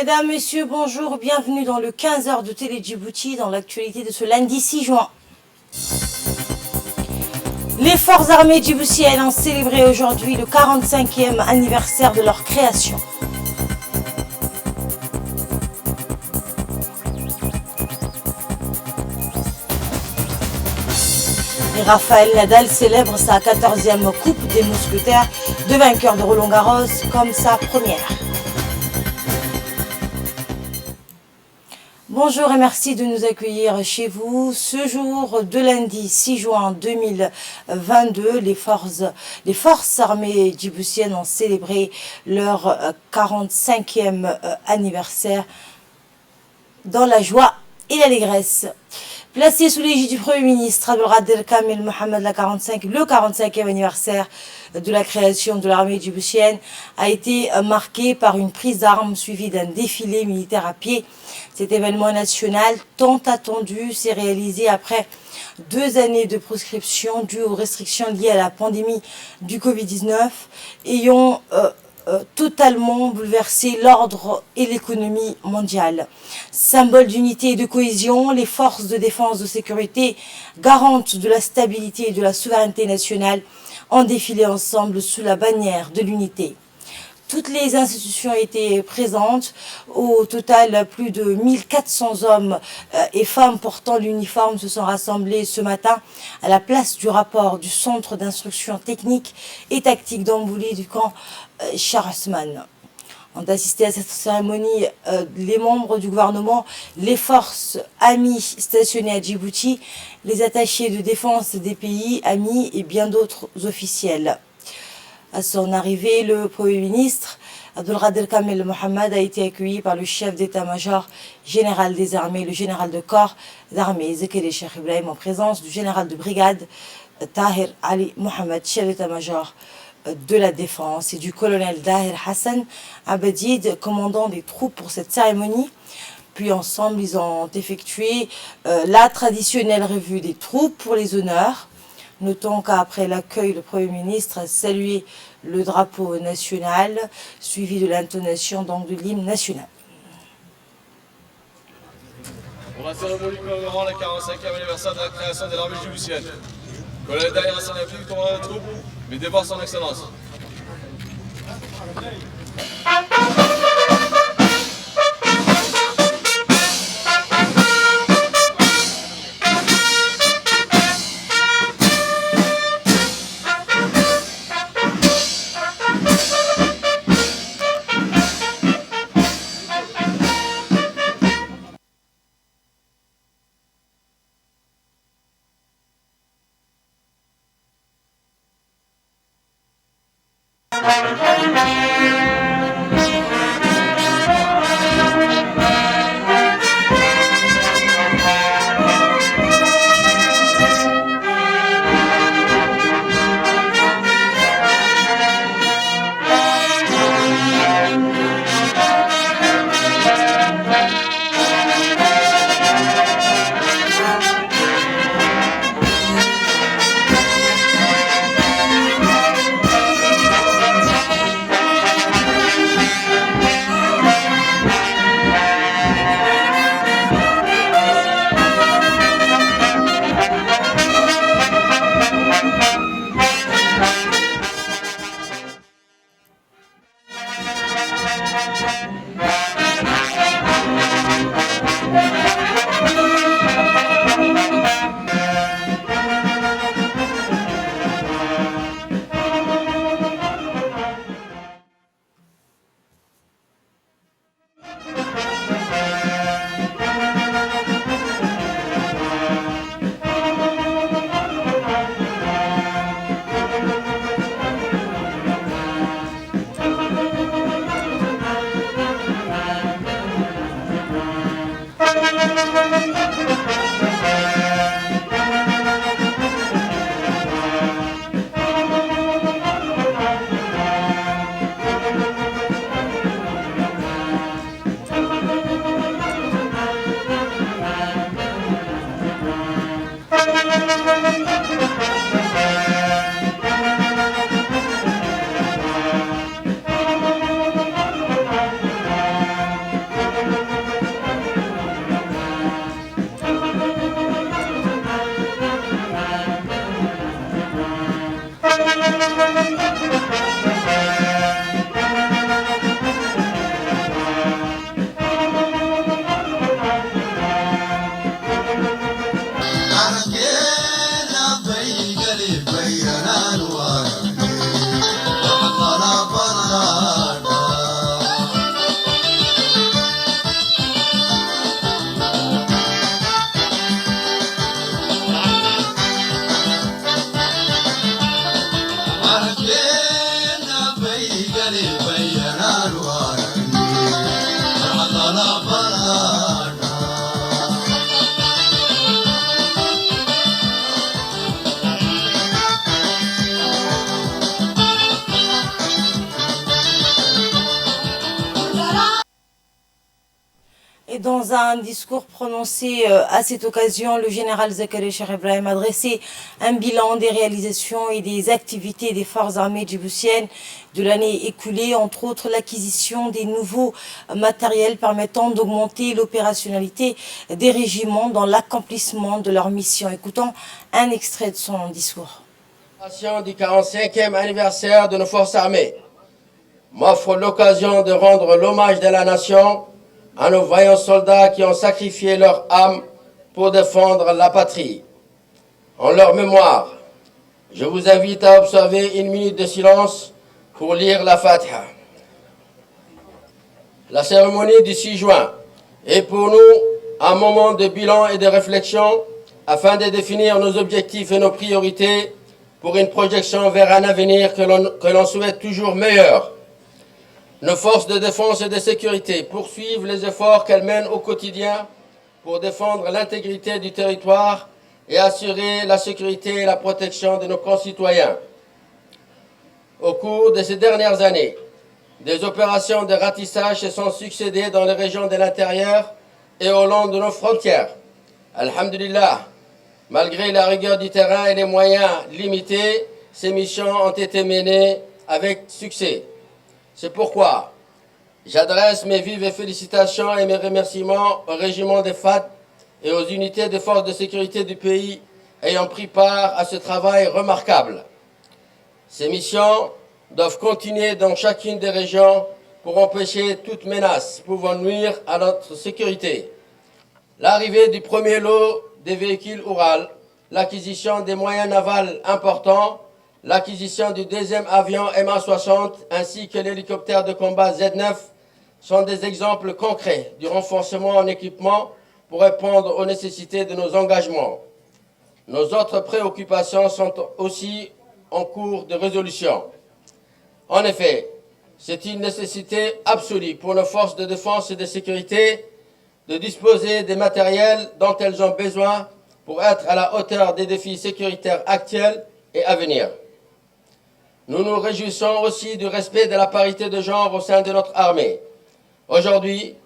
Mesdames, Messieurs, bonjour, bienvenue dans le 15h de Télé Djibouti, dans l'actualité de ce lundi 6 juin. Les forces armées djiboutiennes ont célébré aujourd'hui le 45e anniversaire de leur création. Et Rafael Nadal célèbre sa 14e Coupe des Mousquetaires de vainqueur de Roland-Garros comme sa première. Bonjour et merci de nous accueillir chez vous. Ce jour de lundi 6 juin 2022, les forces armées djiboutiennes ont célébré leur 45e anniversaire dans la joie et l'allégresse. Placé sous l'égide du Premier ministre Abdelkader Kamel Mohamed, le 45e anniversaire de la création de l'armée djiboutienne a été marqué par une prise d'armes suivie d'un défilé militaire à pied. Cet événement national tant attendu s'est réalisé après 2 années de proscription dues aux restrictions liées à la pandémie du Covid-19 ayant totalement bouleversé l'ordre et l'économie mondiale. Symbole d'unité et de cohésion, les forces de défense de sécurité, garantes de la stabilité et de la souveraineté nationale, ont défilé ensemble sous la bannière de l'unité. Toutes les institutions étaient présentes. Au total, plus de 1400 hommes et femmes portant l'uniforme se sont rassemblés ce matin à la place du rapport du Centre d'instruction technique et tactique d'Ambouli du camp Shah Osman. Ont assisté à cette cérémonie les membres du gouvernement, les forces amies stationnées à Djibouti, les attachés de défense des pays amis et bien d'autres officiels. À son arrivée, le Premier ministre Abdelkader Kamel Mohamed a été accueilli par le chef d'état-major général des armées, le général de corps d'armée Zekele Cheikh Ibrahim, en présence du général de brigade Tahir Ali Mohamed, chef d'état-major de la défense, et du colonel Dahir Hassan Abedid, commandant des troupes pour cette cérémonie. Puis ensemble, ils ont effectué la traditionnelle revue des troupes pour les honneurs. Notons qu'après l'accueil, le Premier ministre a salué le drapeau national, suivi de l'intonation donc de l'hymne national. Pour la cérémonie commémorant le 45e anniversaire de la création de l'armée djiboutienne, colonel Dahir Hassan Abedid, commandant des troupes, met devant son excellence. Et dans un discours prononcé à cette occasion, le général Zakaria Cheikh Ibrahim a dressé un bilan des réalisations et des activités des forces armées djiboutiennes de l'année écoulée, entre autres l'acquisition des nouveaux matériels permettant d'augmenter l'opérationnalité des régiments dans l'accomplissement de leur mission. Écoutons un extrait de son discours. Du 45e anniversaire de nos forces armées m'offre l'occasion de rendre l'hommage de la nation à nos vaillants soldats qui ont sacrifié leur âme pour défendre la patrie. En leur mémoire, je vous invite à observer une minute de silence pour lire la Fatiha. La cérémonie du 6 juin est pour nous un moment de bilan et de réflexion afin de définir nos objectifs et nos priorités pour une projection vers un avenir que l'on souhaite toujours meilleur. Nos forces de défense et de sécurité poursuivent les efforts qu'elles mènent au quotidien pour défendre l'intégrité du territoire et assurer la sécurité et la protection de nos concitoyens. Au cours de ces dernières années, des opérations de ratissage se sont succédées dans les régions de l'intérieur et au long de nos frontières. Alhamdulillah, malgré la rigueur du terrain et les moyens limités, ces missions ont été menées avec succès. C'est pourquoi j'adresse mes vives félicitations et mes remerciements au régiment des FAT et aux unités des forces de sécurité du pays ayant pris part à ce travail remarquable. Ces missions doivent continuer dans chacune des régions pour empêcher toute menace pouvant nuire à notre sécurité. L'arrivée du premier lot des véhicules Oural, l'acquisition des moyens navals importants, l'acquisition du deuxième avion MA-60 ainsi que l'hélicoptère de combat Z9 sont des exemples concrets du renforcement en équipement pour répondre aux nécessités de nos engagements. Nos autres préoccupations sont aussi en cours de résolution. En effet, c'est une nécessité absolue pour nos forces de défense et de sécurité de disposer des matériels dont elles ont besoin pour être à la hauteur des défis sécuritaires actuels et à venir. Nous nous réjouissons aussi du respect de la parité de genre au sein de notre armée. Aujourd'hui,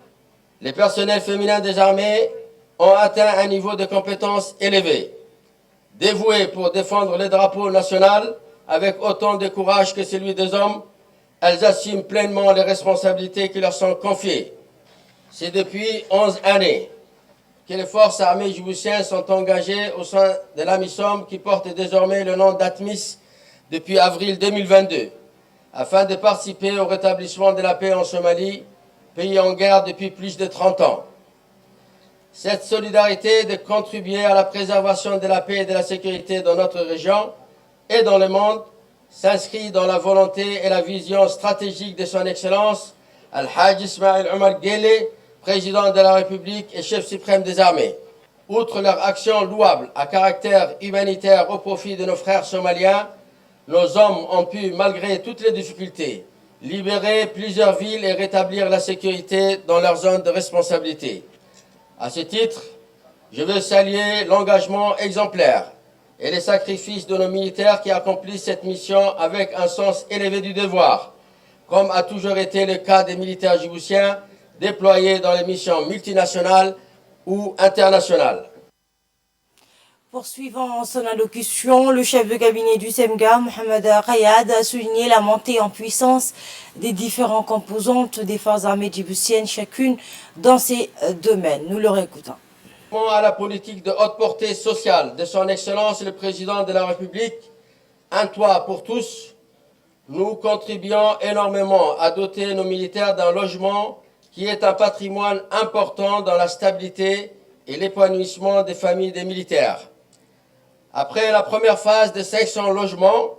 les personnels féminins des armées ont atteint un niveau de compétence élevé. Dévouées pour défendre le drapeau national avec autant de courage que celui des hommes, elles assument pleinement les responsabilités qui leur sont confiées. C'est depuis 11 années que les forces armées djiboutiennes sont engagées au sein de l'AMISOM qui porte désormais le nom d'ATMIS depuis avril 2022, afin de participer au rétablissement de la paix en Somalie, pays en guerre depuis plus de 30 ans. Cette solidarité de contribuer à la préservation de la paix et de la sécurité dans notre région et dans le monde s'inscrit dans la volonté et la vision stratégique de son Excellence Al-Hajj Ismail Omar Guelleh, président de la République et chef suprême des armées. Outre leur action louable à caractère humanitaire au profit de nos frères somaliens, nos hommes ont pu, malgré toutes les difficultés, libérer plusieurs villes et rétablir la sécurité dans leur zone de responsabilité. À ce titre, je veux saluer l'engagement exemplaire et les sacrifices de nos militaires qui accomplissent cette mission avec un sens élevé du devoir, comme a toujours été le cas des militaires djiboutiens déployés dans les missions multinationales ou internationales. Poursuivant son allocution, le chef de cabinet du SEMGA, Mohamed Rayad, a souligné la montée en puissance des différentes composantes des forces armées djiboutiennes, chacune dans ses domaines. Nous le réécoutons. À la politique de haute portée sociale de son Excellence le Président de la République, un toit pour tous, nous contribuons énormément à doter nos militaires d'un logement qui est un patrimoine important dans la stabilité et l'épanouissement des familles des militaires. Après la première phase de 500 logements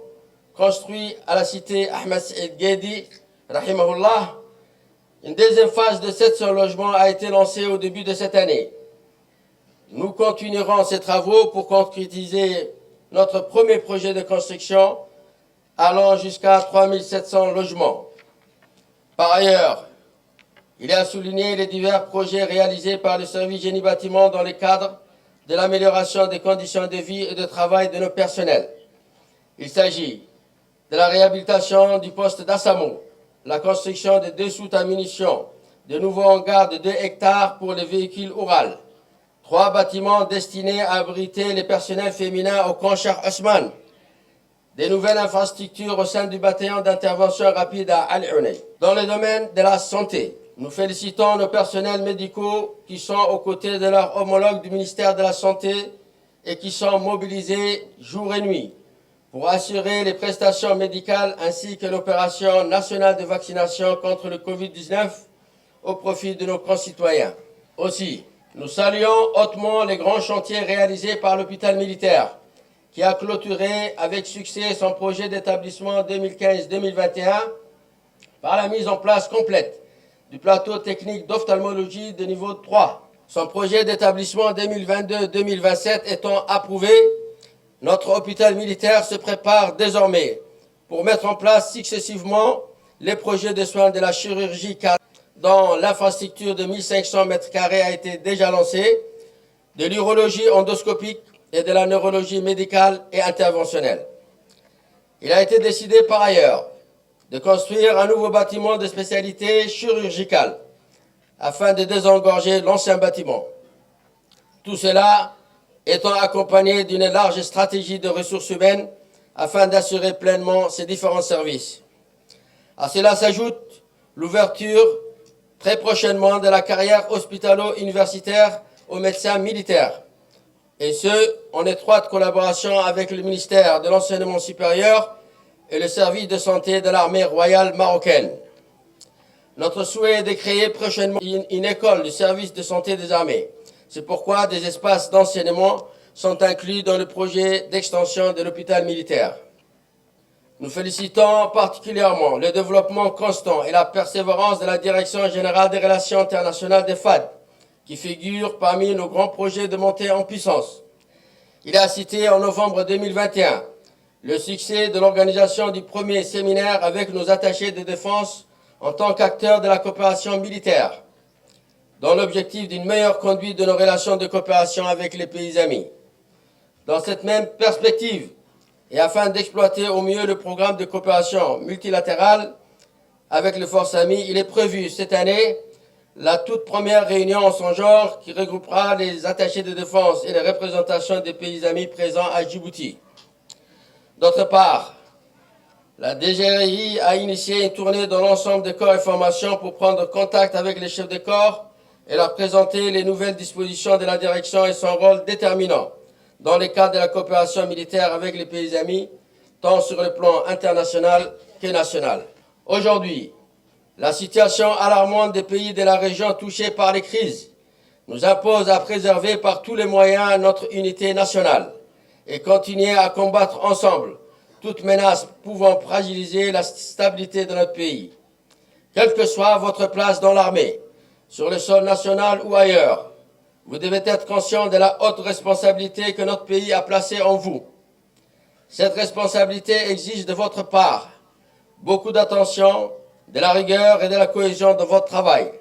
construits à la cité Ahmed Saïd Guedi, rahimahullah, une deuxième phase de 700 logements a été lancée au début de cette année. Nous continuerons ces travaux pour concrétiser notre premier projet de construction allant jusqu'à 3700 logements. Par ailleurs, il est à souligner les divers projets réalisés par le service Génie Bâtiment dans le cadre de l'amélioration des conditions de vie et de travail de nos personnels. Il s'agit de la réhabilitation du poste d'Assamo, la construction de 2 soutes à munitions, de nouveaux hangars de 2 hectares pour les véhicules orales, 3 bâtiments destinés à abriter les personnels féminins au camp Cheikh Ousmane, des nouvelles infrastructures au sein du bataillon d'intervention rapide à Al-Ounay. Dans le domaine de la santé, nous félicitons nos personnels médicaux qui sont aux côtés de leurs homologues du ministère de la Santé et qui sont mobilisés jour et nuit pour assurer les prestations médicales ainsi que l'opération nationale de vaccination contre le Covid-19 au profit de nos concitoyens. Aussi, nous saluons hautement les grands chantiers réalisés par l'hôpital militaire qui a clôturé avec succès son projet d'établissement 2015-2021 par la mise en place complète du plateau technique d'ophtalmologie de niveau 3. Son projet d'établissement 2022-2027 étant approuvé, notre hôpital militaire se prépare désormais pour mettre en place successivement les projets de soins de la chirurgie cardiaque dont l'infrastructure de 1500 m² a été déjà lancée, de l'urologie endoscopique et de la neurologie médicale et interventionnelle. Il a été décidé par ailleurs de construire un nouveau bâtiment de spécialité chirurgicale afin de désengorger l'ancien bâtiment. Tout cela étant accompagné d'une large stratégie de ressources humaines afin d'assurer pleinement ces différents services. À cela s'ajoute l'ouverture très prochainement de la carrière hospitalo-universitaire aux médecins militaires, et ce, en étroite collaboration avec le ministère de l'Enseignement supérieur et le service de santé de l'armée royale marocaine. Notre souhait est de créer prochainement une école du service de santé des armées. C'est pourquoi des espaces d'enseignement sont inclus dans le projet d'extension de l'hôpital militaire. Nous félicitons particulièrement le développement constant et la persévérance de la Direction générale des relations internationales des FAD, qui figure parmi nos grands projets de montée en puissance. Il a cité en novembre 2021 le succès de l'organisation du premier séminaire avec nos attachés de défense en tant qu'acteurs de la coopération militaire, dans l'objectif d'une meilleure conduite de nos relations de coopération avec les pays amis. Dans cette même perspective, et afin d'exploiter au mieux le programme de coopération multilatérale avec les forces amies, il est prévu cette année la toute première réunion en son genre qui regroupera les attachés de défense et les représentations des pays amis présents à Djibouti. D'autre part, la DGRI a initié une tournée dans l'ensemble des corps et formations pour prendre contact avec les chefs de corps et leur présenter les nouvelles dispositions de la direction et son rôle déterminant dans le cadre de la coopération militaire avec les pays amis, tant sur le plan international que national. Aujourd'hui, la situation alarmante des pays de la région touchés par les crises nous impose à préserver par tous les moyens notre unité nationale et continuer à combattre ensemble toute menace pouvant fragiliser la stabilité de notre pays. Quelle que soit votre place dans l'armée, sur le sol national ou ailleurs, vous devez être conscient de la haute responsabilité que notre pays a placée en vous. Cette responsabilité exige de votre part beaucoup d'attention, de la rigueur et de la cohésion de votre travail.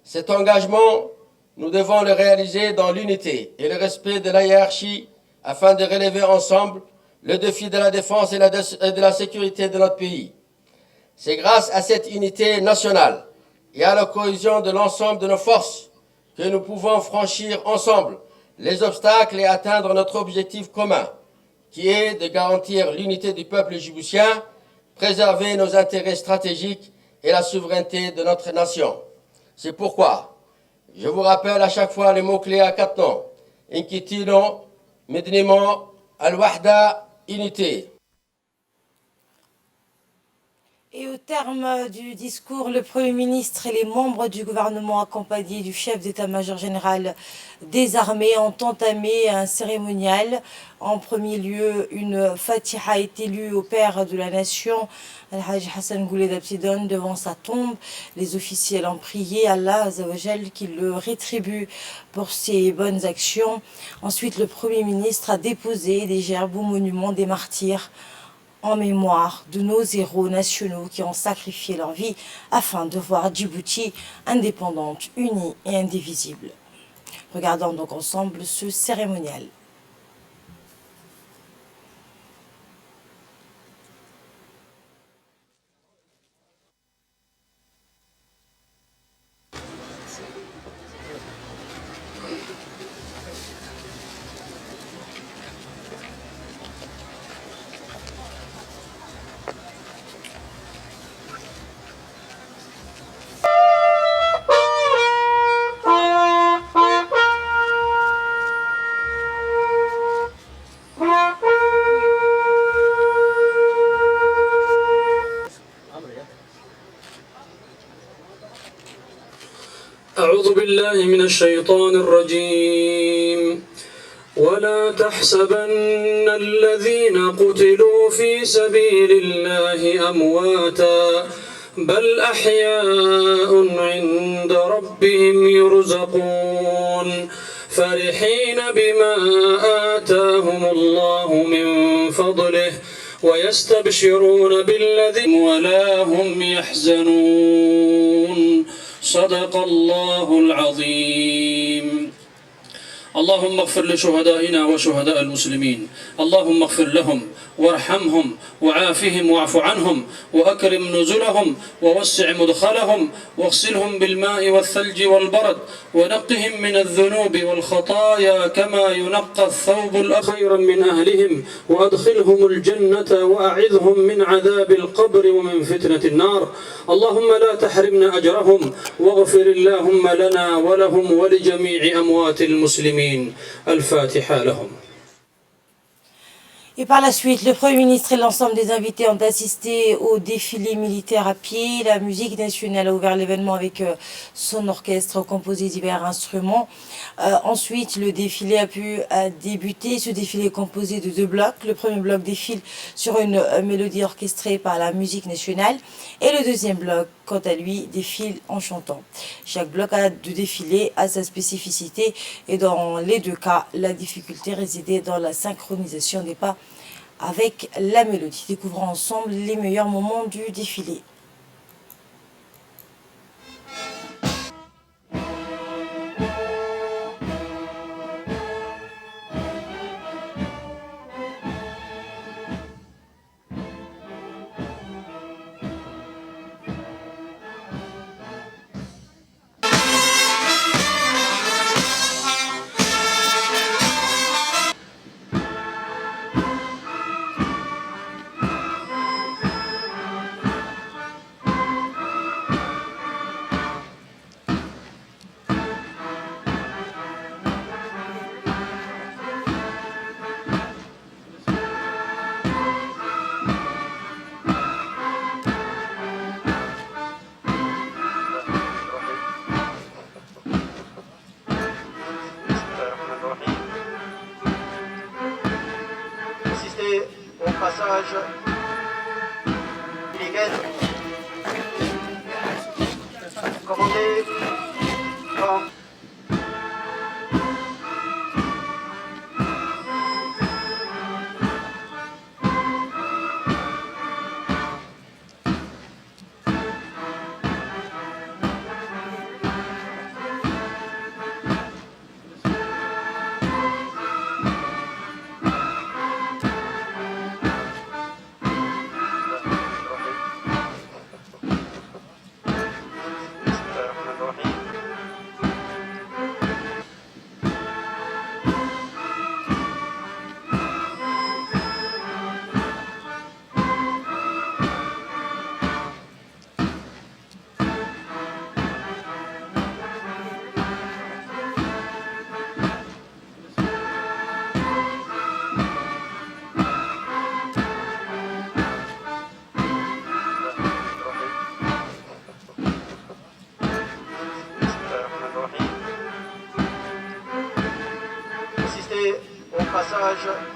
Cet engagement, nous devons le réaliser dans l'unité et le respect de la hiérarchie afin de relever ensemble le défi de la défense et de la sécurité de notre pays. C'est grâce à cette unité nationale et à la cohésion de l'ensemble de nos forces que nous pouvons franchir ensemble les obstacles et atteindre notre objectif commun, qui est de garantir l'unité du peuple djiboutien, préserver nos intérêts stratégiques et la souveraineté de notre nation. C'est pourquoi je vous rappelle à chaque fois les mots-clés à 4 noms. Inkitino, Mednimo, Al-Wahda, unité. Et au terme du discours, le Premier ministre et les membres du gouvernement accompagnés du chef d'état-major général des armées ont entamé un cérémonial. En premier lieu, une fatiha est élue au père de la nation, Al-Hajj Hassan Gouled Abtidon, devant sa tombe. Les officiels ont prié Allah Azzawajal qu'il le rétribue pour ses bonnes actions. Ensuite, le Premier ministre a déposé des gerbes au monument des martyrs en mémoire de nos héros nationaux qui ont sacrifié leur vie afin de voir Djibouti indépendante, unie et indivisible. Regardons donc ensemble ce cérémonial. أعوذ بالله من الشيطان الرجيم ولا تحسبن الذين قتلوا في سبيل الله أمواتا بل أحياء عند ربهم يرزقون فرحين بما آتاهم الله من فضله ويستبشرون بالذين ولا هم يحزنون صدق الله العظيم. اللهم اغفر لشهدائنا وشهداء المسلمين، اللهم اغفر لهم وارحمهم وعافهم واعف عنهم وأكرم نزلهم ووسع مدخلهم واغسلهم بالماء والثلج والبرد ونقهم من الذنوب والخطايا كما ينقى الثوب الأخير من أهلهم وأدخلهم الجنة وأعذهم من عذاب القبر ومن فتنة النار. اللهم لا تحرمنا أجرهم واغفر اللهم لنا ولهم ولجميع أموات المسلمين. الفاتحة لهم. Et par la suite, le Premier ministre et l'ensemble des invités ont assisté au défilé militaire à pied. La musique nationale a ouvert l'événement avec son orchestre composé de divers instruments. Ensuite, le défilé a pu débuter. Ce défilé est composé de 2 blocs. Le premier bloc défile sur une mélodie orchestrée par la musique nationale. Et le deuxième bloc, quant à lui, défile en chantant. Chaque bloc de défilé a sa spécificité. Et dans les 2 cas, la difficulté résidait dans la synchronisation des pas avec la mélodie. Découvrons ensemble les meilleurs moments du défilé. Au passage illégal commandé quand passage.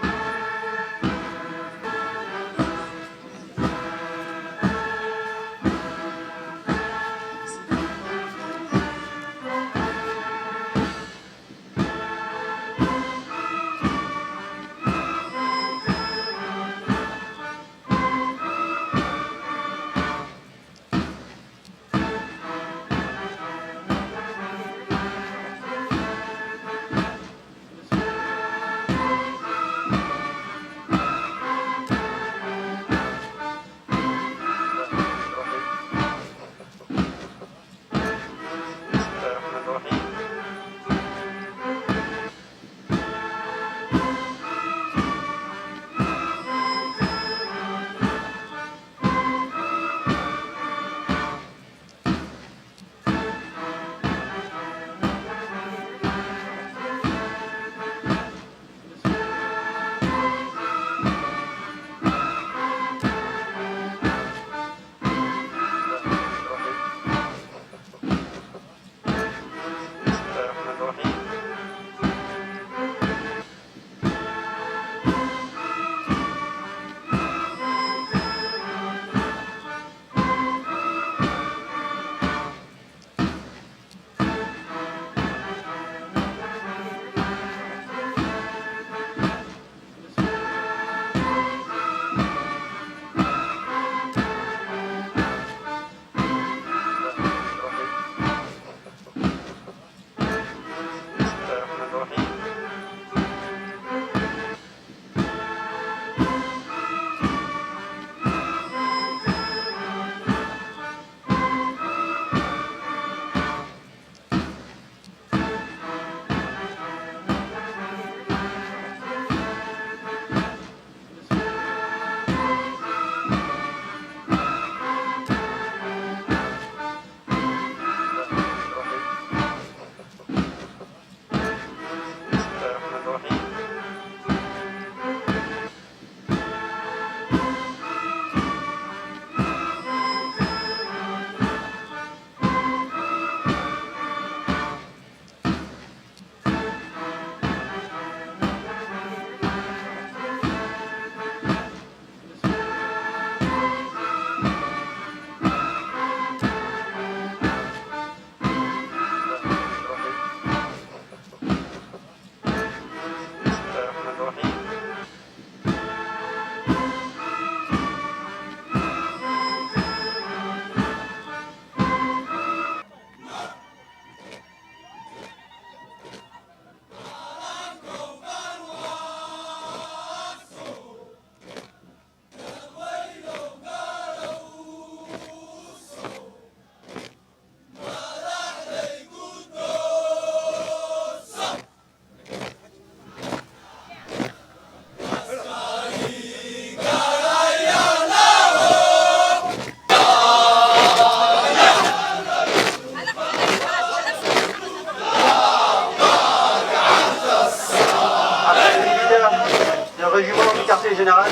Général,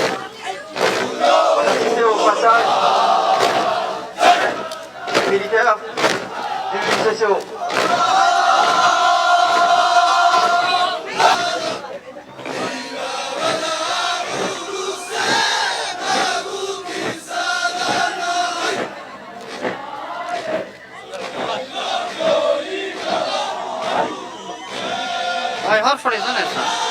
on assistait au passage des militaires du CCO. Ouais, hard for les honnêtes.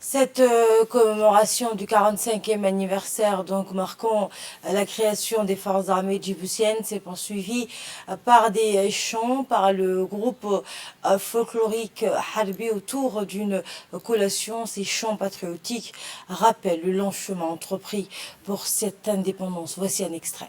Cette commémoration du 45e anniversaire, donc marquant la création des forces armées djiboutiennes, s'est poursuivie par des chants, par le groupe folklorique Harbi autour d'une collation. Ces chants patriotiques rappellent le long chemin entrepris pour cette indépendance. Voici un extrait.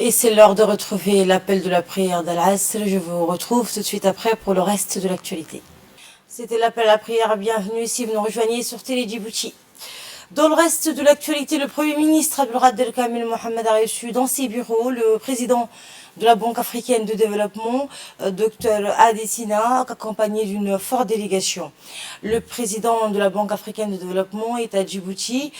Et c'est l'heure de retrouver l'appel de la prière d'Al-Asr. Je vous retrouve tout de suite après pour le reste de l'actualité. C'était l'appel à la prière. Bienvenue si vous nous rejoignez sur Télé Djibouti. Dans le reste de l'actualité, le Premier ministre Abdelrad Kamel Mohamed a reçu dans ses bureaux le président de la Banque africaine de développement, Dr Adesina, accompagné d'une forte délégation. Le président de la Banque africaine de développement est à Djibouti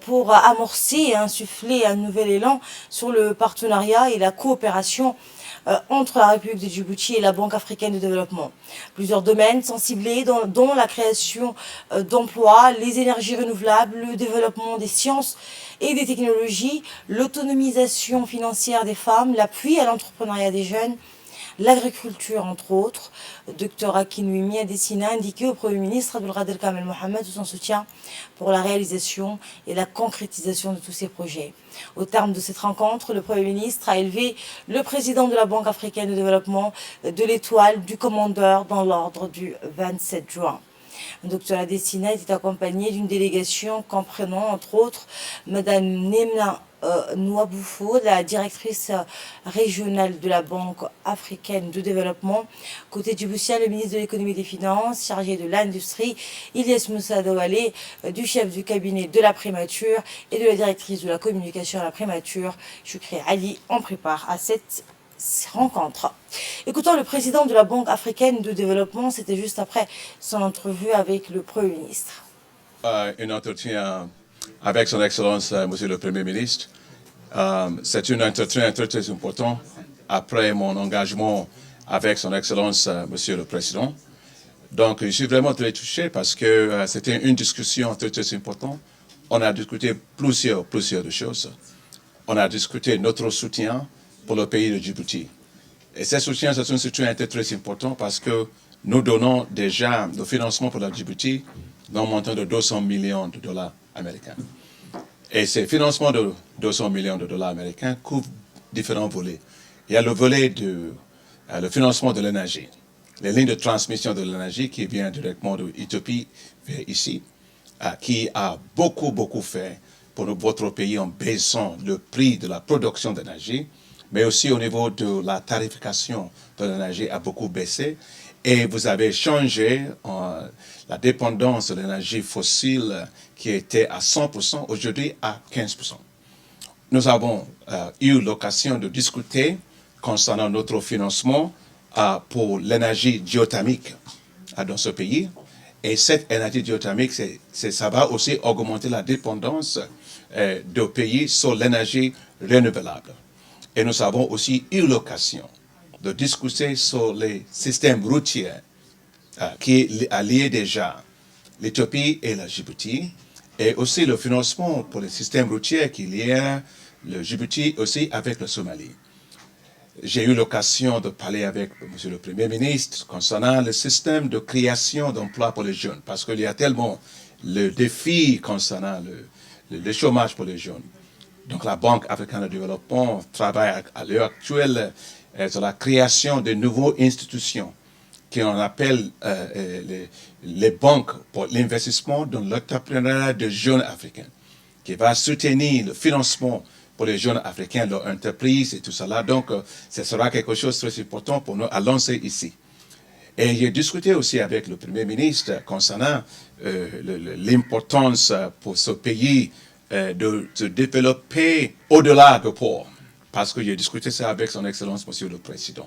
pour amorcer et insuffler un nouvel élan sur le partenariat et la coopération entre la République de Djibouti et la Banque africaine de développement. Plusieurs domaines sont ciblés, dont la création d'emplois, les énergies renouvelables, le développement des sciences et des technologies, l'autonomisation financière des femmes, l'appui à l'entrepreneuriat des jeunes, l'agriculture entre autres. Dr Akinwumi Adesina a indiqué au Premier ministre Abdelrad Kamel Mohamed son soutien pour la réalisation et la concrétisation de tous ces projets. Au terme de cette rencontre, le Premier ministre a élevé le président de la Banque africaine de développement de l'étoile du commandeur dans l'ordre du 27 juin. Dr Adesina était accompagné d'une délégation comprenant entre autres Mme Nemna Nouaboufo, la directrice régionale de la Banque africaine de développement. Côté djiboutien, le ministre de l'économie et des finances, chargé de l'industrie, Ilyes Moussa Douale, du chef du cabinet de la primature et de la directrice de la communication à la primature, Choukri Ali, en prépare à cette rencontre. Écoutons le président de la Banque africaine de développement, c'était juste après son entrevue avec le Premier ministre. Un entretien avec son Excellence, Monsieur le Premier ministre. C'est un entretien très important après mon engagement avec son Excellence, Monsieur le Président. Donc, je suis vraiment très touché parce que c'était une discussion très importante. On a discuté plusieurs de choses. On a discuté notre soutien pour le pays de Djibouti. Et ce soutien, c'est un soutien très important parce que nous donnons déjà le financement pour la Djibouti d'un montant de 200 millions de dollars américains. Et ces financements de 200 millions de dollars américains couvrent différents volets. Il y a le volet de le financement de l'énergie, les lignes de transmission de l'énergie qui vient directement de l'Éthiopie vers ici, qui a beaucoup fait pour votre pays en baissant le prix de la production d'énergie, mais aussi au niveau de la tarification de l'énergie a beaucoup baissé. Et vous avez changé la dépendance de l'énergie fossile qui était à 100%, aujourd'hui à 15%. Nous avons eu l'occasion de discuter concernant notre financement pour l'énergie géothermique dans ce pays. Et cette énergie géothermique, ça va aussi augmenter la dépendance de pays sur l'énergie renouvelable. Et nous avons aussi eu l'occasion de discuter sur les systèmes routiers qui allient déjà l'Éthiopie et la Djibouti, et aussi le financement pour les systèmes routiers qui lient le Djibouti aussi avec le Somalie. J'ai eu l'occasion de parler avec Monsieur le Premier ministre concernant le système de création d'emplois pour les jeunes, parce qu'il y a tellement le défi concernant le chômage pour les jeunes. Donc la Banque africaine de développement travaille à l'heure actuelle sur la création de nouvelles institutions qu'on appelle les banques pour l'investissement dans l'entrepreneuriat de jeunes africains, qui va soutenir le financement pour les jeunes africains, leurs entreprises et tout cela. Donc, ce sera quelque chose de très important pour nous à lancer ici. Et j'ai discuté aussi avec le Premier ministre concernant l'importance pour ce pays de se développer au-delà du port, parce que j'ai discuté ça avec son Excellence, Monsieur le Président.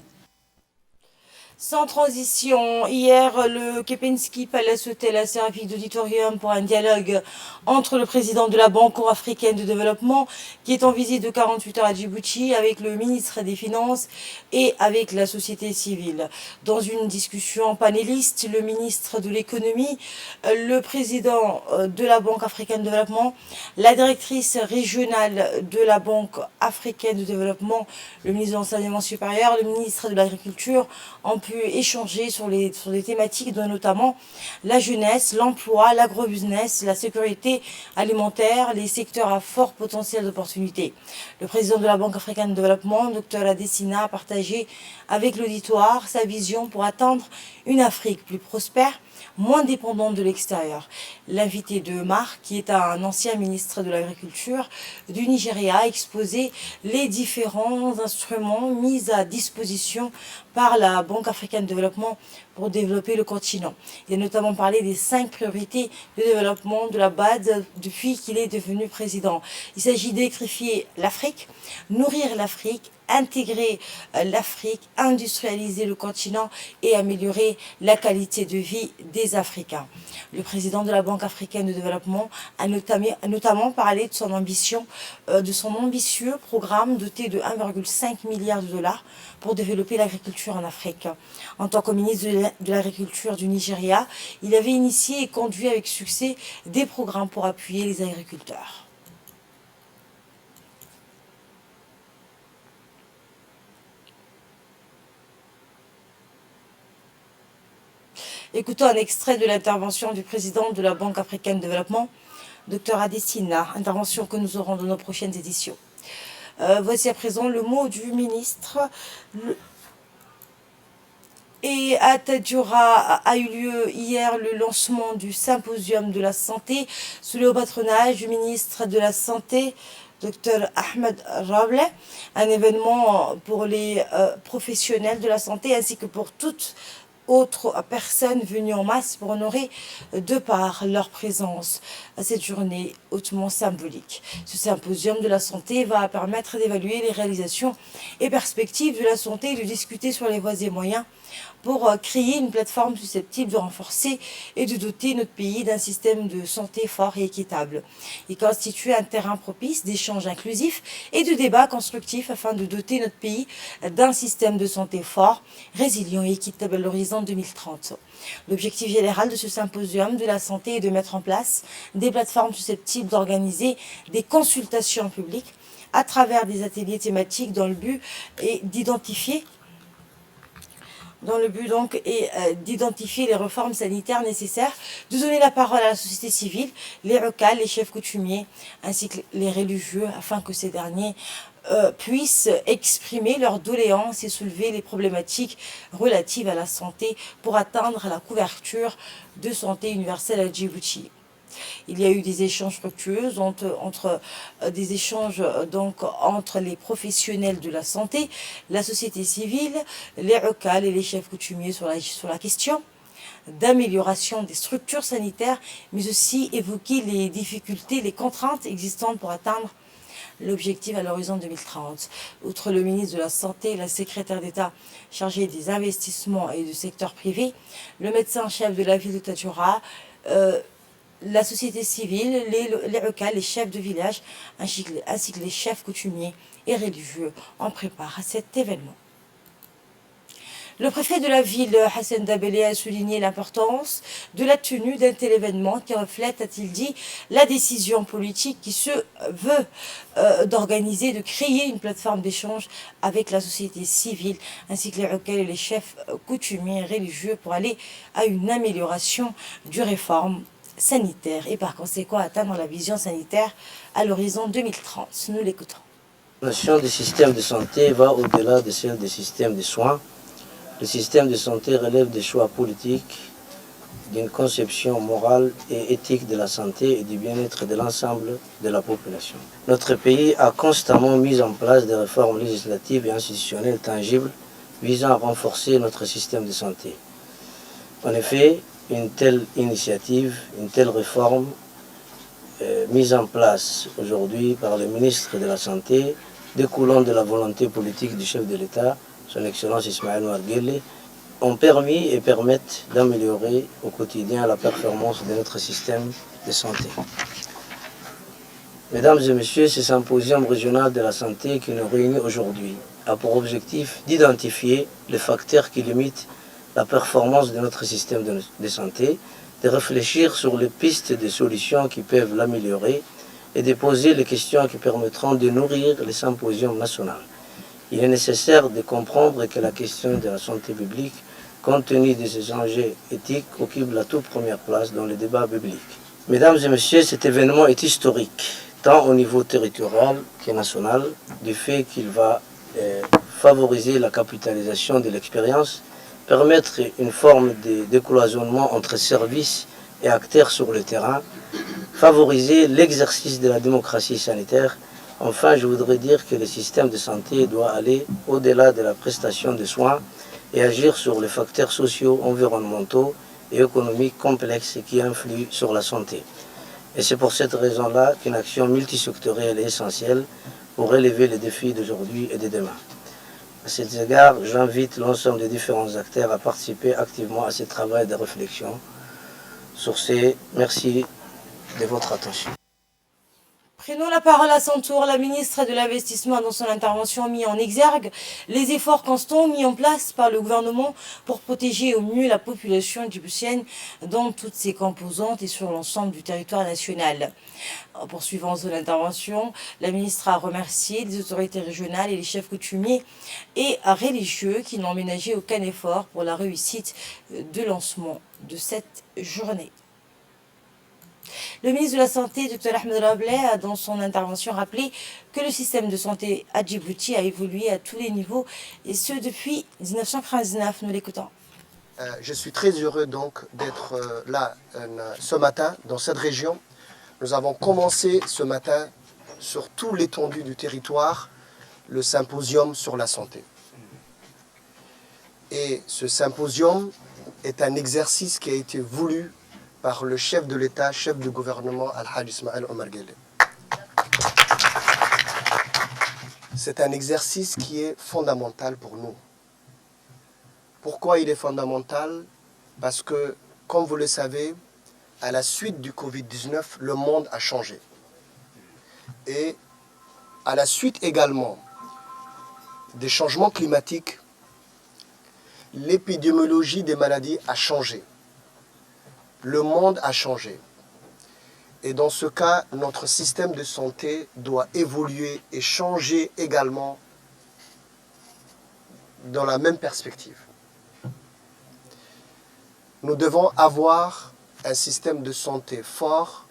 Sans transition, hier, le Kepinski Palace Hotel a servi d'auditorium pour un dialogue entre le président de la Banque africaine de développement, qui est en visite de 48 heures à Djibouti, avec le ministre des Finances et avec la société civile. Dans une discussion panéliste, le ministre de l'économie, le président de la Banque africaine de développement, la directrice régionale de la Banque africaine de développement, le ministre de l'enseignement supérieur, le ministre de l'agriculture ont pu échanger sur les thématiques dont notamment la jeunesse, l'emploi, l'agrobusiness, la sécurité alimentaire, les secteurs à fort potentiel d'opportunité. Le président de la Banque africaine de développement, Dr Adesina, a partagé avec l'auditoire sa vision pour atteindre une Afrique plus prospère, moins dépendante de l'extérieur. L'invité de Mar, qui est un ancien ministre de l'Agriculture du Nigeria, a exposé les différents instruments mis à disposition par la Banque africaine de développement pour développer le continent. Il a notamment parlé des 5 priorités de développement de la BAD depuis qu'il est devenu président. Il s'agit d'électrifier l'Afrique, nourrir l'Afrique, intégrer l'Afrique, industrialiser le continent et améliorer la qualité de vie des Africains. Le président de la Banque africaine de développement a notamment parlé de son ambition, de son ambitieux programme doté de 1,5 milliard de dollars pour développer l'agriculture en Afrique. En tant que ministre de l'Agriculture du Nigeria, il avait initié et conduit avec succès des programmes pour appuyer les agriculteurs. Écoutons un extrait de l'intervention du président de la Banque africaine de développement, Dr Adesina, intervention que nous aurons dans nos prochaines éditions. Voici à présent le mot du ministre. Et à Tadjoura a eu lieu hier le lancement du symposium de la santé sous le haut patronage du ministre de la Santé, Dr Ahmed Rable, un événement pour les professionnels de la santé ainsi que pour toutes autres personnes venues en masse pour honorer de par leur présence à cette journée hautement symbolique. Ce symposium de la santé va permettre d'évaluer les réalisations et perspectives de la santé et de discuter sur les voies et moyens pour créer une plateforme susceptible de renforcer et de doter notre pays d'un système de santé fort et équitable. Il constitue un terrain propice d'échanges inclusifs et de débats constructifs afin de doter notre pays d'un système de santé fort, résilient et équitable à l'horizon 2030. L'objectif général de ce symposium de la santé est de mettre en place des plateformes susceptibles d'organiser des consultations publiques à travers des ateliers thématiques dans le but d'identifier les réformes sanitaires nécessaires, de donner la parole à la société civile, les locales, les chefs coutumiers, ainsi que les religieux, afin que ces derniers puissent exprimer leurs doléances et soulever les problématiques relatives à la santé pour atteindre la couverture de santé universelle à Djibouti. Il y a eu des échanges fructueux entre les professionnels de la santé, la société civile, les locales et les chefs coutumiers sur la question d'amélioration des structures sanitaires, mais aussi évoquer les difficultés, les contraintes existantes pour atteindre l'objectif à l'horizon 2030. Outre le ministre de la Santé, la secrétaire d'État chargée des investissements et du secteur privé, le médecin-chef de la ville de Tadjoura, la société civile, les locales, les chefs de village, ainsi que les chefs coutumiers et religieux en préparent à cet événement. Le préfet de la ville, Hassan Dabélé, a souligné l'importance de la tenue d'un tel événement qui reflète, a-t-il dit, la décision politique qui se veut d'organiser, de créer une plateforme d'échange avec la société civile, ainsi que les locales et les chefs coutumiers et religieux pour aller à une amélioration du réforme sanitaire et par conséquent atteindre la vision sanitaire à l'horizon 2030. Nous l'écoutons. La notion du système de santé va au-delà de celle des systèmes de soins. Le système de santé relève des choix politiques, d'une conception morale et éthique de la santé et du bien-être de l'ensemble de la population. Notre pays a constamment mis en place des réformes législatives et institutionnelles tangibles visant à renforcer notre système de santé. En effet, une telle initiative, une telle réforme mise en place aujourd'hui par le ministre de la Santé, découlant de la volonté politique du chef de l'État, son Excellence Ismaël Omar Guelleh, ont permis et permettent d'améliorer au quotidien la performance de notre système de santé. Mesdames et messieurs, ce symposium régional de la santé qui nous réunit aujourd'hui a pour objectif d'identifier les facteurs qui limitent la performance de notre système de santé, de réfléchir sur les pistes de solutions qui peuvent l'améliorer et de poser les questions qui permettront de nourrir le symposium national. Il est nécessaire de comprendre que la question de la santé publique, compte tenu de ses enjeux éthiques, occupe la toute première place dans le débat public. Mesdames et messieurs, cet événement est historique, tant au niveau territorial que national, du fait qu'il va favoriser la capitalisation de l'expérience permettre une forme de décloisonnement entre services et acteurs sur le terrain, favoriser l'exercice de la démocratie sanitaire. Enfin, je voudrais dire que le système de santé doit aller au-delà de la prestation de soins et agir sur les facteurs sociaux, environnementaux et économiques complexes qui influent sur la santé. Et c'est pour cette raison-là qu'une action multisectorielle est essentielle pour relever les défis d'aujourd'hui et de demain. À cet égard, j'invite l'ensemble des différents acteurs à participer activement à ce travail de réflexion. Sur ce, merci de votre attention. Prenons la parole à son tour. La ministre de l'Investissement, dans son intervention, a mis en exergue les efforts constants mis en place par le gouvernement pour protéger au mieux la population djiboutienne dans toutes ses composantes et sur l'ensemble du territoire national. En poursuivant son intervention, la ministre a remercié les autorités régionales et les chefs coutumiers et religieux qui n'ont ménagé aucun effort pour la réussite de lancement de cette journée. Le ministre de la Santé, Dr Ahmed Rableh, a dans son intervention rappelé que le système de santé à Djibouti a évolué à tous les niveaux, et ce depuis 1999. Nous l'écoutons. Je suis très heureux donc d'être là ce matin dans cette région. Nous avons commencé ce matin sur tout l'étendue du territoire le symposium sur la santé. Et ce symposium est un exercice qui a été voulu par le chef de l'État, chef du gouvernement, Al-Hajj Ismaël Omar Guelleh. C'est un exercice qui est fondamental pour nous. Pourquoi il est fondamental? Parce que, comme vous le savez, à la suite du Covid-19, le monde a changé. Et à la suite également des changements climatiques, l'épidémiologie des maladies a changé. Le monde a changé. Et dans ce cas, notre système de santé doit évoluer et changer également dans la même perspective. Nous devons avoir un système de santé fort,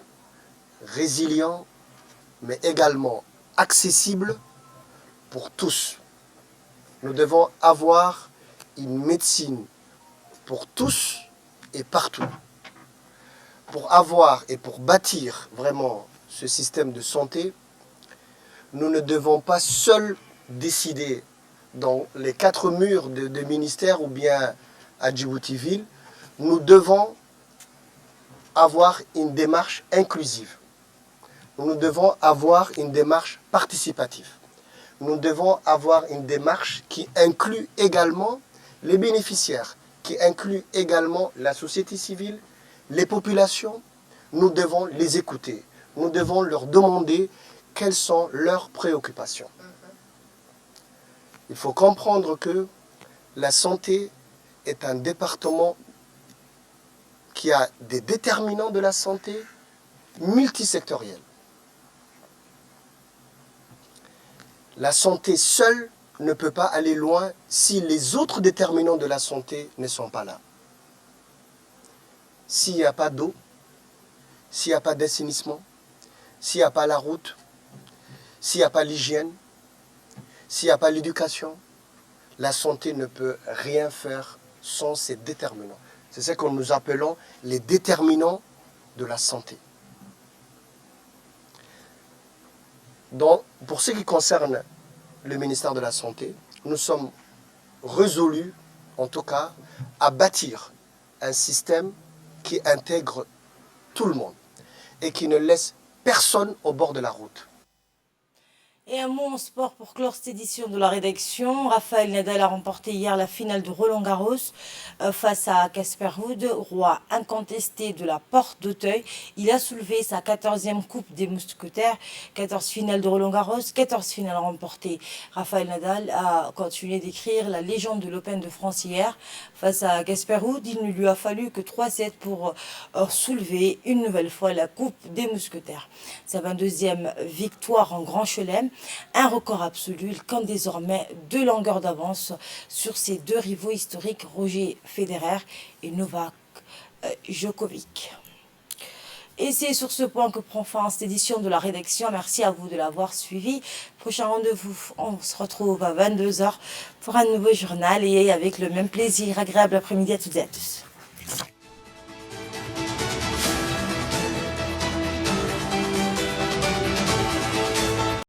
résilient, mais également accessible pour tous. Nous devons avoir une médecine pour tous et partout. Pour avoir et pour bâtir vraiment ce système de santé, nous ne devons pas seuls décider dans les 4 murs de ministères ou bien à Djibouti-Ville. Nous devons avoir une démarche inclusive. Nous devons avoir une démarche participative. Nous devons avoir une démarche qui inclut également les bénéficiaires, qui inclut également la société civile, les populations. Nous devons les écouter. Nous devons leur demander quelles sont leurs préoccupations. Il faut comprendre que la santé est un département qui a des déterminants de la santé multisectoriels. La santé seule ne peut pas aller loin si les autres déterminants de la santé ne sont pas là. S'il n'y a pas d'eau, s'il n'y a pas d'assainissement, s'il n'y a pas la route, s'il n'y a pas l'hygiène, s'il n'y a pas l'éducation, la santé ne peut rien faire sans ces déterminants. C'est ce que nous appelons les déterminants de la santé. Donc, pour ce qui concerne le ministère de la Santé, nous sommes résolus, en tout cas, à bâtir un système qui intègre tout le monde et qui ne laisse personne au bord de la route. Et un mot en sport pour clore cette édition de la rédaction. Rafael Nadal a remporté hier la finale de Roland-Garros face à Casper Ruud, roi incontesté de la porte d'Auteuil. Il a soulevé sa 14e coupe des mousquetaires, 14 finales de Roland-Garros, 14 finales remportées. Rafael Nadal a continué d'écrire la légende de l'Open de France hier. Face à Casper Ruud, il ne lui a fallu que 3 sets pour soulever une nouvelle fois la coupe des mousquetaires. Sa 22e victoire en Grand Chelem. Un record absolu, il compte désormais 2 longueurs d'avance sur ses 2 rivaux historiques, Roger Federer et Novak Djokovic. Et c'est sur ce point que prend fin cette édition de la rédaction. Merci à vous de l'avoir suivi. Prochain rendez-vous, on se retrouve à 22 h pour un nouveau journal et avec le même plaisir. Agréable après-midi à toutes et à tous.